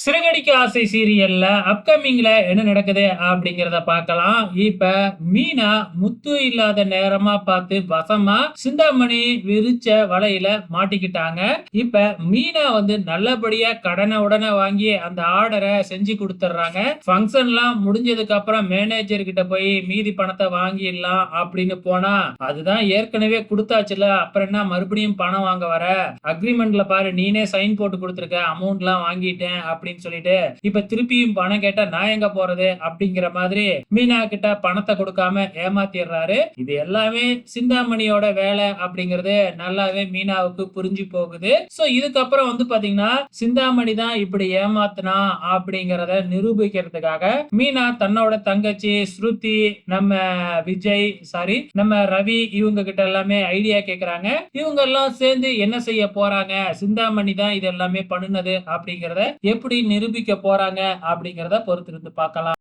சிறகடிக்க ஆசை சீரியல்ல அப்கமிங்ல என்ன நடக்குது அப்படிங்கிறத பார்க்கலாம். இப்ப மீனா முத்து இல்லாத நேரமா பார்த்து வசமா சிந்தாமணி விரிச்ச வலையில மாட்டிக்கிட்டாங்க. இப்ப மீனா வந்து நல்லபடியா கடனை உடனே வாங்கி அந்த ஆர்டரை செஞ்சு கொடுத்துட்றாங்க. ஃபங்க்ஷன்லாம் முடிஞ்சதுக்கு அப்புறம் மேனேஜர் கிட்ட போய் மீதி பணத்தை வாங்கிடலாம் அப்படின்னு போனா, அதுதான் ஏற்கனவே கொடுத்தாச்சுல, அப்புறம் என்ன மறுபடியும் பணம் வாங்க வர? அக்ரிமெண்ட்ல பாரு, நீனே சைன் போட்டு கொடுத்துருக்க, அமௌண்ட்லாம் வாங்கிட்டேன் அப்படின்னு சொல்லிட்டு இப்ப திருப்பியும் பணம் கேட்டா நான் எங்க போறது அப்படிங்கிற மாதிரி மீனா கிட்ட பணத்தை கொடுக்காம ஏமாத்திடுறாரு. இது எல்லாமே சிந்தாமணியோட வேலை அப்படிங்கிறது நல்லாவே மீனாவுக்கு புரிஞ்சு போகுது. சோ இதுக்கப்புறம் வந்து பாத்தீங்கன்னா சிந்தாமணி தான் இப்படி ஏமாத்தினா அப்படிங்கறத நிரூபிக்கிறதுக்காக மீனா தன்னோட தங்கச்சி ஸ்ருதி, நம்ம விஜய், சாரி நம்ம ரவி, இவங்க கிட்ட எல்லாமே ஐடியா கேக்குறாங்க. இவங்க எல்லாம் சேர்ந்து என்ன செய்ய போறாங்க, சிந்தாமணி தான் இது எல்லாமே பண்ணுனது அப்படிங்கறத எப்படி நிரூபிக்க போறாங்க அப்படிங்கறத பொறுத்திருந்து பார்க்கலாம்.